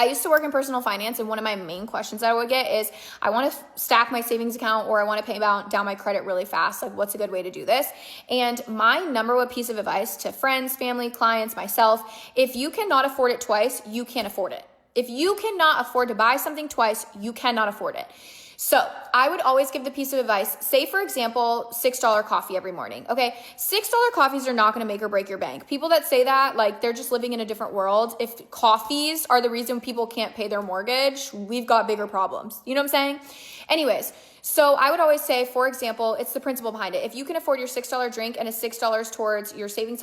I used to work in personal finance, and one of my main questions that I would get is, I want to stack my savings account, or I want to pay down my credit really fast. Like, what's a good way to do this? And my number one piece of advice to friends, family, clients, myself, if you cannot afford it twice, you can't afford it. If you cannot afford to buy something twice, you cannot afford it. So I would always give the piece of advice, say for example, $6 coffee every morning. Okay, $6 coffees are not going to make or break your bank. People that say that, like, they're just living in a different world. If coffees are the reason people can't pay their mortgage, we've got bigger problems. You know what I'm saying? Anyways, so I would always say, for example, it's the principle behind it. If you can afford your $6 drink and a $6 towards your savings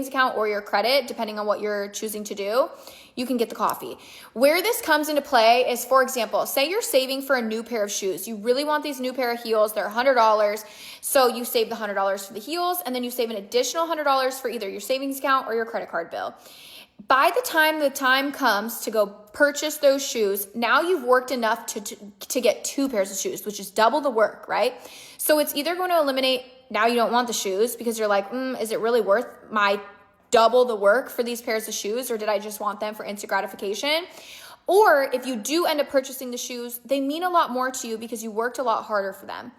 account or your credit, depending on what you're choosing to do, you can get the coffee. Where this comes into play is, for example, say you're saving for a new pair of shoes. You really want these new pair of heels. They're $100. So you save the $100 for the heels, and then you save an additional $100 for either your savings account or your credit card bill. By the time comes to go purchase those shoes, now you've worked enough to get 2 pairs of shoes, which is double the work, right? So it's either going to eliminate, now you don't want the shoes because you're like, is it really worth my double the work for these pairs of shoes, or did I just want them for instant gratification? Or if you do end up purchasing the shoes, they mean a lot more to you because you worked a lot harder for them.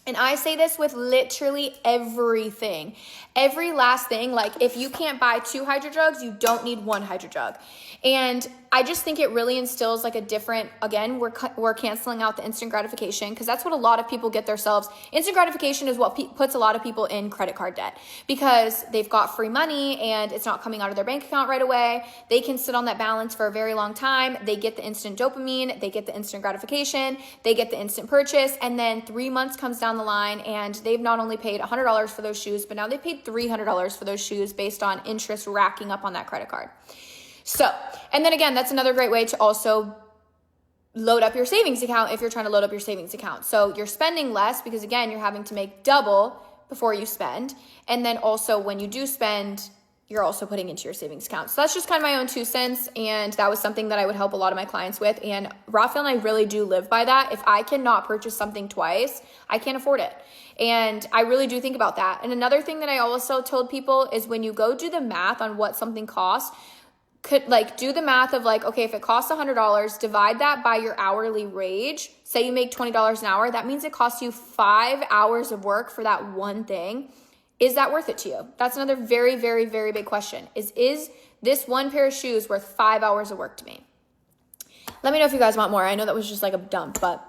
And I say this with literally everything. Every last thing, like if you can't buy 2 Hydro Jugs, you don't need 1 Hydro Jug. And I just think it really instills like a different, again, we're canceling out the instant gratification, because that's what a lot of people get themselves. Instant gratification is what puts a lot of people in credit card debt, because they've got free money and it's not coming out of their bank account right away. They can sit on that balance for a very long time. They get the instant dopamine, they get the instant gratification, they get the instant purchase, and then 3 months comes down the line and they've not only paid $100 for those shoes, but now they paid $300 for those shoes based on interest racking up on that credit card. So, and then again, that's another great way to also load up your savings account if you're trying to load up your savings account. So you're spending less because, again, you're having to make double before you spend. And then also when you do spend, you're also putting into your savings account. So that's just kind of my own 2 cents. And that was something that I would help a lot of my clients with. And Rafael and I really do live by that. If I cannot purchase something twice, I can't afford it. And I really do think about that. And another thing that I also told people is, when you go do the math on what something costs, do the math of like, okay, if it costs $100, divide that by your hourly wage. Say you make $20 an hour. That means it costs you 5 hours of work for that one thing. Is that worth it to you? That's another very, very, very big question. Is this one pair of shoes worth 5 hours of work to me? Let me know if you guys want more. I know that was just like a dump, but